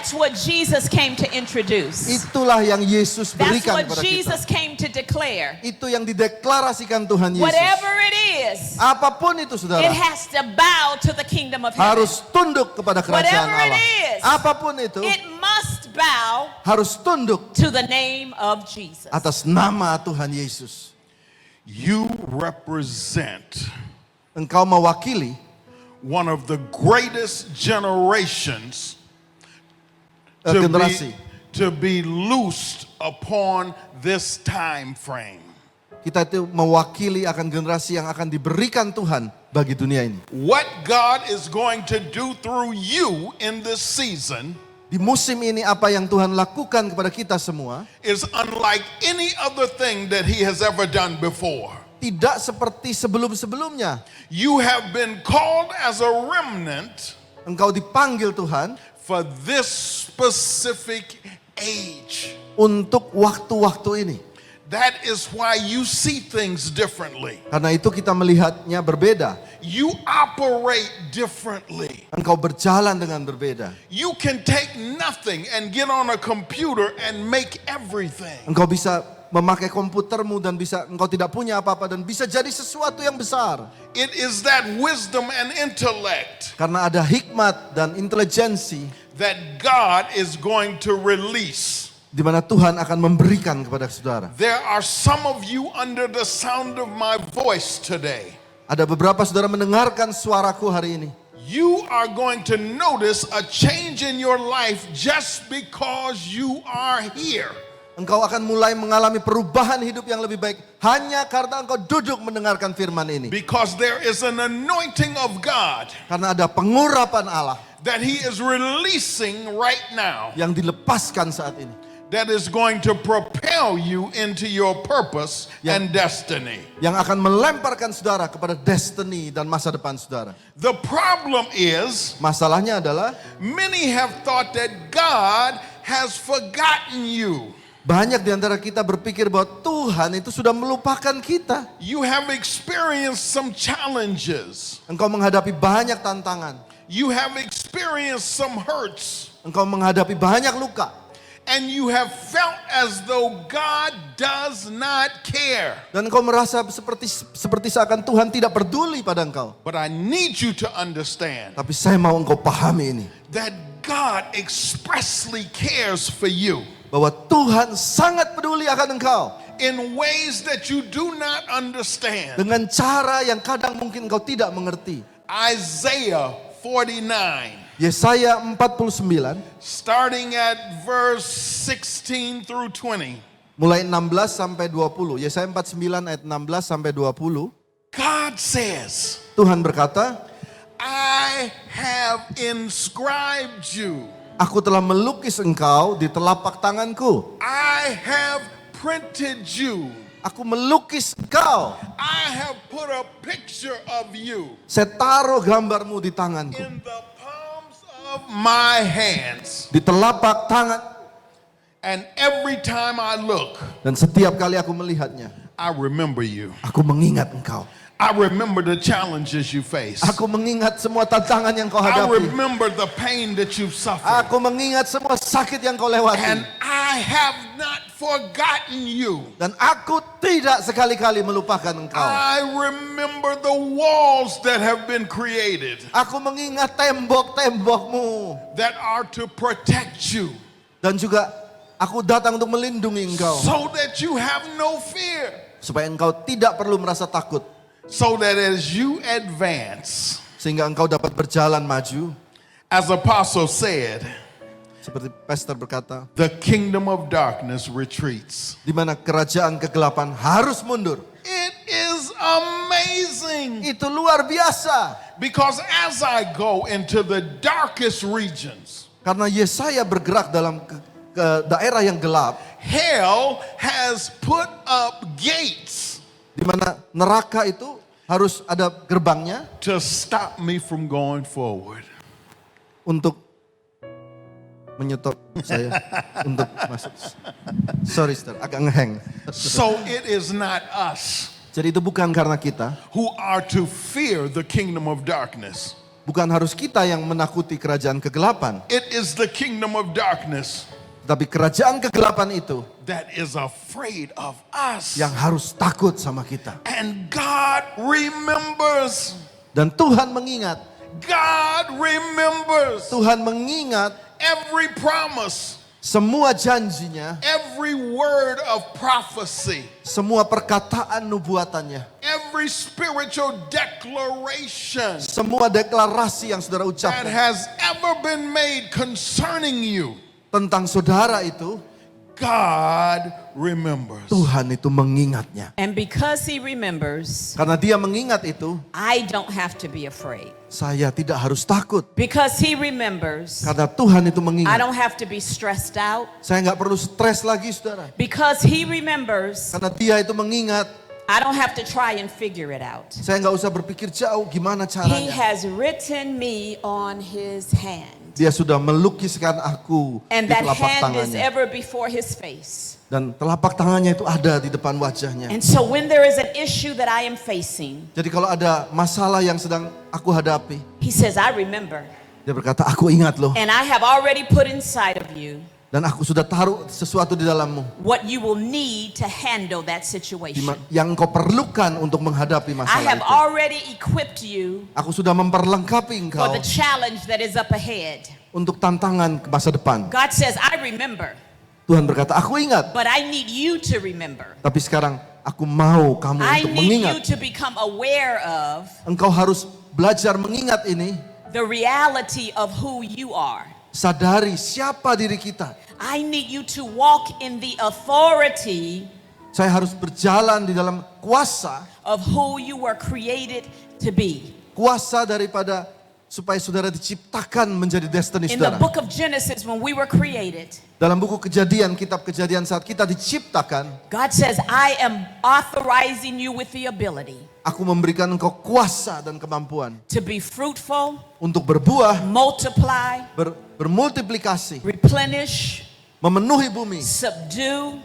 That's what Jesus came to introduce. Itulah yang Yesus That's berikan what kepada kita. Jesus came to declare. Itu yang dideklarasikan Tuhan Yesus. Whatever it is, Apapun itu it saudara, has to bow to the kingdom of heaven. harus tunduk kepada kerajaan Whatever it Allah. is, Apapun itu, it must bow harus tunduk to the name of Jesus. atas nama Tuhan Yesus. You represent Engkau mewakili one of the greatest generations generasi. to be loosed upon this time frame. Kita itu mewakili akan generasi yang akan diberikan Tuhan bagi dunia ini. What God is going to do through you in this season Di musim ini apa yang Tuhan lakukan kepada kita semua is unlike any other thing that He has ever done before. tidak seperti sebelum-sebelumnya. You have been called as a remnant Engkau dipanggil Tuhan for this specific age. untuk waktu-waktu ini. That is why you see things differently. Karena itu kita melihatnya berbeda. You operate differently. Engkau berjalan dengan berbeda. You can take nothing and get on a computer and make everything. Engkau bisa memakai komputermu dan engkau tidak punya apa-apa dan bisa jadi sesuatu yang besar. It is that wisdom and intellect Karena ada hikmat dan intelijensi that God is going to release. di mana Tuhan akan memberikan kepada saudara. There are some of you under the sound of my voice today. Ada beberapa saudara mendengarkan suaraku hari ini. You are going to notice a change in your life just because you are here. Engkau akan mulai mengalami perubahan hidup yang lebih baik hanya karena engkau duduk mendengarkan firman ini. Because there is an anointing of God Karena ada pengurapan Allah that He is releasing right now yang dilepaskan saat ini. that is going to propel you into your purpose and destiny. Yang akan melemparkan saudara kepada destiny dan masa depan saudara. The problem is, Masalahnya adalah many have thought that God has forgotten you. banyak di antara kita berpikir bahwa Tuhan itu sudah melupakan kita. You have experienced some challenges. Engkau menghadapi banyak tantangan. You have experienced some hurts. Engkau menghadapi banyak luka. And you have felt as though God does not care. Dan engkau merasa seperti seakan Tuhan tidak peduli pada engkau. But I need you to understand Tapi saya mau engkau pahami ini. that God expressly cares for you Bahwa Tuhan sangat peduli akan engkau. in ways that you do not understand. Dengan cara yang kadang mungkin engkau tidak mengerti. Isaiah 49, Yesaya 49, starting at verse 16 through 20. mulai 16 sampai 20. Yesaya 49 ayat 16 sampai 20. God says, Tuhan berkata, I have inscribed you. Aku telah melukis engkau di telapak tanganku. I have printed you. Aku melukis engkau. I have put a picture of you Saya taruh gambarmu di tanganku. in the palms of my hands. Di telapak tangan. And every time I look, Dan setiap kali aku melihatnya, I remember you. aku mengingat engkau. I remember the challenges you face. Aku mengingat semua tantangan yang kau I hadapi. remember the pain that you've suffered. Aku mengingat semua sakit yang kau lewati. And I have not forgotten you. Dan aku tidak sekali-kali melupakan engkau. I remember the walls that have been created Aku mengingat tembok-tembokmu. that are to protect you Dan juga aku datang untuk melindungi engkau. so that you have no fear. Supaya engkau tidak perlu merasa takut. So that as you advance, Sehingga engkau dapat berjalan maju. as Apostle said, Seperti pastor berkata, the kingdom of darkness retreats. di mana kerajaan kegelapan harus mundur. It is amazing Itu luar biasa. because as I go into the darkest regions, Karena Yesaya bergerak dalam ke daerah yang gelap. hell has put up gates Di mana neraka itu harus ada gerbangnya to stop me from going forward. untuk menyetop saya untuk masuk. Sorry, Sir, agak ngeheng. So it is not us Jadi itu bukan karena kita who are to fear the kingdom of darkness. Bukan harus kita yang menakuti kerajaan kegelapan. It is the kingdom of darkness Tapi kerajaan kegelapan itu that is afraid of us. yang harus takut sama kita. And God remembers. Dan Tuhan mengingat. God remembers Tuhan mengingat every promise, semua janjinya, every word of prophecy, semua perkataan nubuatannya, every spiritual declaration semua deklarasi yang saudara that ucapkan has ever been made concerning you. tentang saudara itu, God remembers. Tuhan itu mengingatnya. And because he remembers, Karena dia mengingat itu, I don't have to be afraid. saya tidak harus takut. Because he remembers, Karena Tuhan itu I mengingat. don't have to be stressed out. Saya nggak perlu stres lagi, saudara. Because he remembers, Karena dia itu mengingat, I don't have to try and figure it out. saya nggak usah berpikir jauh gimana He caranya. has written me on his hand. Dia sudah melukiskan aku And di that telapak hand is tangannya. ever before his face. Dan telapak tangannya itu ada di depan wajahnya. And so when there is an issue that I am facing, Jadi kalau ada masalah yang sedang aku hadapi, he says, I remember. dia berkata, aku ingat loh. And I have already put inside of you Dan aku sudah taruh sesuatu di dalammu. what you will need to handle that situation. Yang kau perlukan untuk menghadapi I masalah have itu. already equipped you Aku sudah memperlengkapi for engkau the challenge that is up ahead. untuk tantangan ke masa depan. God says, I remember, Tuhan berkata, aku ingat. but I need you to remember. Tapi sekarang aku mau kamu I untuk need you mengingat. to become aware of Engkau harus belajar mengingat ini. the reality of who you are. Sadari siapa diri kita. I need you to walk in the authority Saya harus berjalan di dalam kuasa. of who you were created to be. Kuasa daripada supaya saudara diciptakan menjadi destiny In the saudara. book of Genesis, when we were created, Dalam buku Kejadian, kitab Kejadian saat kita diciptakan, God says, I am authorizing you with the ability aku memberikan engkau kuasa dan kemampuan to be fruitful, untuk berbuah, multiply, bermultiplikasi, replenish, memenuhi bumi, subdue,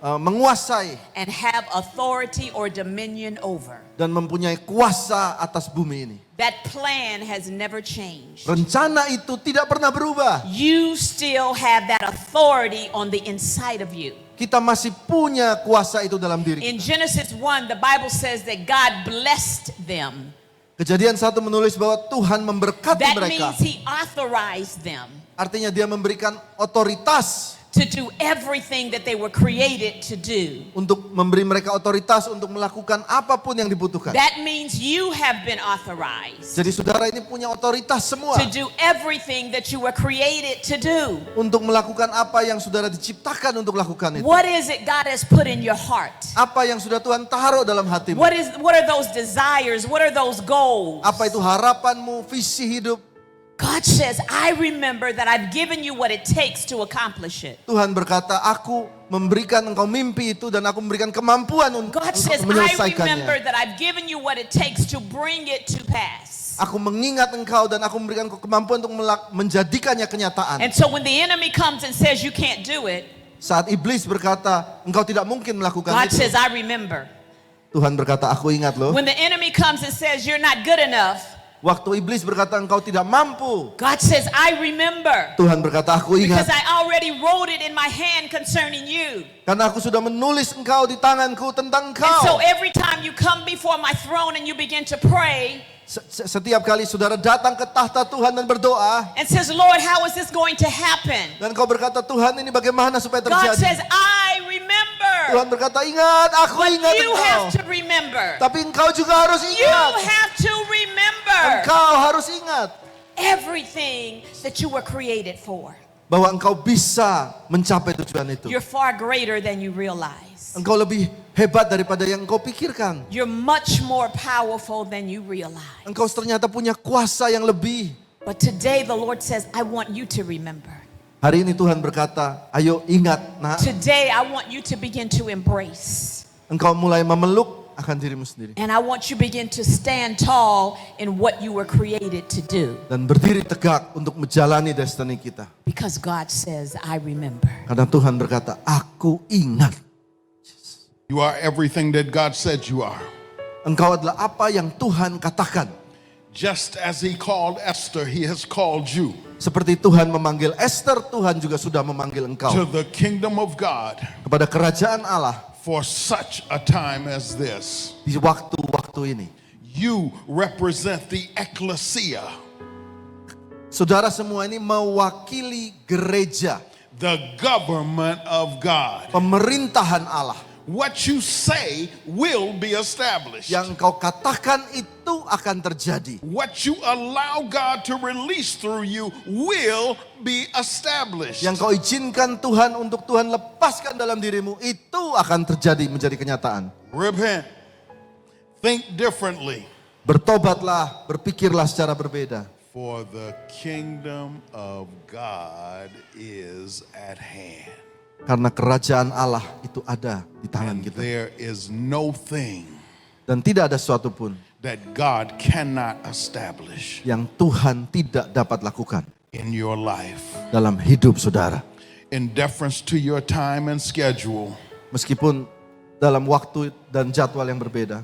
menguasai and have authority or dominion over. dan mempunyai kuasa atas bumi ini. That plan has never changed. Rencana itu tidak pernah berubah. You still have that authority on the inside of you. Kita masih punya kuasa itu dalam diri In kita. Genesis 1, the Bible says that God blessed them. Kejadian 1 menulis bahwa Tuhan memberkati That mereka. means He authorized them Artinya dia memberikan otoritas to do everything that they were created to do. untuk memberi mereka otoritas untuk melakukan apapun yang dibutuhkan. That means you have been authorized Jadi saudara ini punya otoritas semua to do everything that you were created to do. untuk melakukan apa yang saudara diciptakan untuk lakukan itu. What is it God has put in your heart? Apa yang sudah Tuhan taruh dalam hatimu? What are those desires? What are those goals? Apa itu harapanmu, visi hidup? God says, I remember that I've given you what it takes to accomplish it. Tuhan berkata, aku memberikan engkau mimpi itu dan aku memberikan kemampuan untuk God says, I menyelesaikannya. remember that I've given you what it takes to bring it to pass. Aku mengingat engkau dan aku memberikan engkau kemampuan untuk menjadikannya kenyataan. And so when the enemy comes and says you can't do it, Saat iblis berkata, engkau tidak mungkin melakukan God itu. says, I remember. Tuhan berkata, aku ingat loh. When the enemy comes and says you're not good enough, Waktu iblis berkata, engkau tidak mampu. God says, I remember. Tuhan berkata, aku Because ingat. I already wrote it in my hand concerning you. Karena aku sudah menulis engkau di tanganku tentang And so engkau. every time you come before my throne and you begin to pray Setiap kali saudara datang ke tahta Tuhan dan berdoa. and says, Lord, how is this going to happen? Dan kau berkata, Tuhan ini bagaimana supaya God terjadi. says, I remember. Tuhan berkata, ingat, aku But ingat you engkau. have to remember. Tapi engkau juga harus You ingat. have to remember Engkau harus ingat. everything that you were created for. Bahwa engkau bisa mencapai tujuan itu. You're far greater than you realize. Engkau lebih hebat daripada yang engkau pikirkan. You're much more powerful than you realize. Engkau ternyata punya kuasa yang lebih. But today the Lord says, I want you to remember. Hari ini Tuhan berkata, ayo ingat nak. Today I want you to begin to embrace. Engkau mulai memeluk akan dirimu sendiri. And I want you begin to stand tall in what you were created to do. Dan berdiri tegak untuk menjalani destiny kita. Because God says, I remember. Karena Tuhan berkata, aku ingat. You are everything that God said you are. Engkau adalah apa yang Tuhan katakan. Just as he called Esther, he has called you Seperti Tuhan memanggil Esther, Tuhan juga sudah memanggil engkau to the kingdom of God kepada kerajaan Allah for such a time as this. di waktu-waktu ini. You represent the ecclesia, Saudara semua ini mewakili gereja, the government of God. pemerintahan Allah. What you say will be established. Yang kau katakan itu akan terjadi. What you allow God to release through you will be established. Yang kau izinkan Tuhan untuk Tuhan lepaskan dalam dirimu, itu akan terjadi menjadi kenyataan. Repent. Think differently. Bertobatlah, berpikirlah secara berbeda. For the kingdom of God is at hand. Karena kerajaan Allah itu ada di tangan And kita. there is no thing Dan tidak ada sesuatu pun that God cannot establish yang Tuhan tidak dapat lakukan in your life. dalam hidup saudara. In deference to your time and schedule, Meskipun dalam waktu dan jadwal yang berbeda.